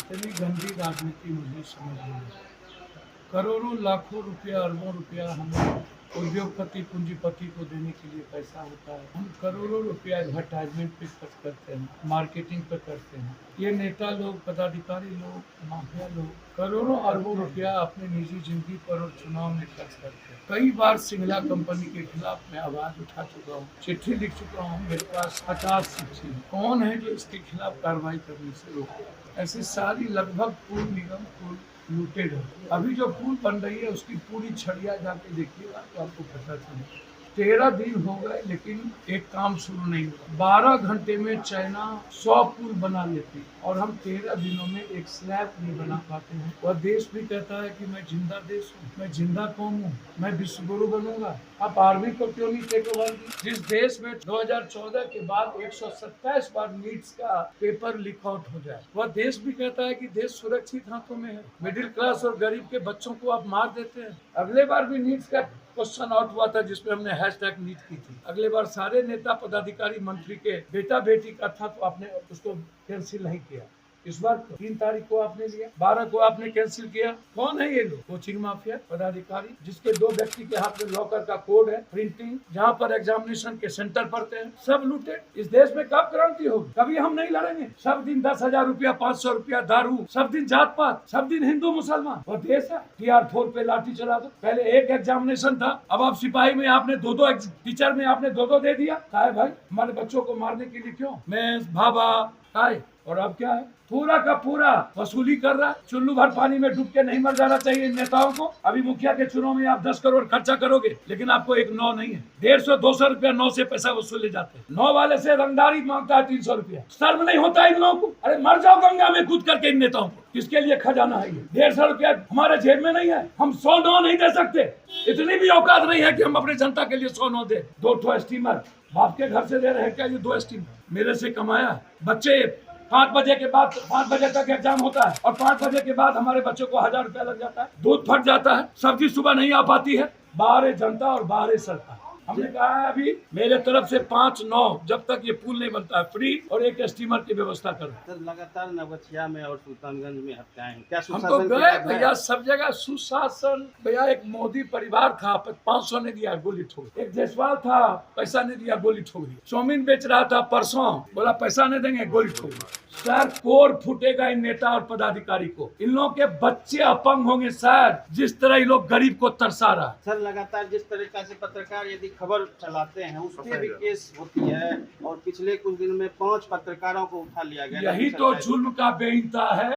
इतनी गंदी राजनीति मुझे समझ नहीं आई। करोड़ों लाखों रुपया अरबों रुपया हमें उद्योगपति पूंजीपति को देने के लिए पैसा होता है। हम करोड़ों रुपया एडवर्टाइजमेंट पे खर्च करते हैं, मार्केटिंग पे करते हैं। ये नेता लोग, पदाधिकारी लोग, माफिया लोग करोड़ों अरबों रुपया अपने निजी जिंदगी पर और चुनाव में खर्च करते हैं। कई बार सिंगला कंपनी के खिलाफ मैं आवाज उठा चुका हूँ, चिट्ठी लिख चुका हूँ। मेरे पास 50 चिट्ठी है। कौन है जो इसके खिलाफ कार्रवाई करने से रोके? ऐसी सारी लगभग पूर्ण निगम पूर्ण लूटेड है। अभी जो पुल बन रही है उसकी पूरी छड़िया जाके देखिएगा तो आपको पता चलेगा। 13 दिन हो गए लेकिन एक काम शुरू नहीं हुआ। 12 घंटे में चाइना 100 पुल बना लेती और हम 13 दिनों में एक स्लैब नहीं बना पाते हैं। वह देश भी कहता है कि मैं जिंदा देश हूँ, मैं जिंदा कौम हूँ, मैं विश्व गुरु बनूंगा। आप आर्मी को क्यों नहीं टेक ओवर दी? जिस देश में 2014 के बाद 127 बार नीट्स का पेपर लीक आउट हो जाए, वह देश भी कहता है कि देश सुरक्षित हाथों में है। मिडिल क्लास और गरीब के बच्चों को आप मार देते हैं। अगले बार भी नीट्स का क्वेश्चन आउट हुआ था जिसमें हमने हैशटैग नीट की थी। अगले बार सारे नेता पदाधिकारी मंत्री के बेटा बेटी का था तो आपने उसको कैंसिल नहीं किया। इस बार 3 तारीख को आपने लिया, 12 को आपने कैंसिल किया। कौन है ये लोग? कोचिंग माफिया पदाधिकारी, जिसके 2 व्यक्ति के हाथ में लॉकर का कोड है, प्रिंटिंग, जहाँ पर एग्जामिनेशन के सेंटर पड़ते हैं, सब लूटे। इस देश में कब क्रांति होगी? कभी हम नहीं लड़ेंगे। सब दिन 10,000 रुपया, 500 रुपया दारू, सब दिन जात पात, सब दिन हिंदू मुसलमान। और देश है TR4 पे लाठी चला दो। पहले एक एग्जामिनेशन था, अब आप सिपाही में आपने 2-2, टीचर में आपने 2-2 दे दिया। काय भाई, हमारे बच्चों को मारने के लिए क्यों? मैं भाभा काय। और अब क्या है? पूरा का पूरा वसूली कर रहा है। चुल्लू भर पानी में डूब के नहीं मर जाना चाहिए नेताओं को। अभी मुखिया के चुनाव में आप 10 करोड़ खर्चा करोगे लेकिन आपको एक 9 नहीं है। 150-200 रुपया 9 से पैसा वसूले जाते हैं। 9 वाले से रंगदारी मांगता है 300 रुपया। शर्म नहीं होता इन लोगों को? अरे मर जाओ गंगा में कूद करके इन नेताओं को। किसके लिए खजाना है ये? 150 रुपया हमारे जेब में नहीं है। हम 100 9 नहीं दे सकते। इतनी भी औकात नहीं है कि हम अपनी जनता के लिए 100 9 दे। 2 स्टीमर बाप के घर से दे रहे हैं क्या? ये 2 स्टीमर मेरे से कमाया। बच्चे 5 बजे के बाद, 5 बजे तक एग्जाम होता है और 5 बजे के बाद हमारे बच्चों को 1000 रुपया लग जाता है। दूध फट जाता है, सब्जी सुबह नहीं आ पाती है। बाहर जनता और बाहर सरकार। हमने कहा है अभी मेरे तरफ से 5-9 जब तक ये पुल नहीं बनता है फ्री और एक स्टीमर की व्यवस्था करो। सर लगातार नवगछिया में और सुल्तानगंज में हत्याएं हैं, क्या हम तो गए भैया सब जगह सुशासन। भैया एक मोदी परिवार था, 500 ने दिया गोली ठोक। एक जायसवाल था, पैसा नहीं दिया गोली ठोक दिया। चाउमीन बेच रहा था परसों, बोला पैसा नहीं देंगे, गोली ठोक दिया। सर कोर फूटेगा इन नेता और पदाधिकारी को। इन लोगों के बच्चे अपंग होंगे सर, जिस तरह ये लोग गरीब को तरसा रहा है। सर लगातार जिस तरीका से पत्रकार यदि खबर चलाते हैं उस पर भी केस होती है और पिछले कुछ दिन में 5 पत्रकारों को उठा लिया गया। यही तो जुल्म का बेइंतहा है।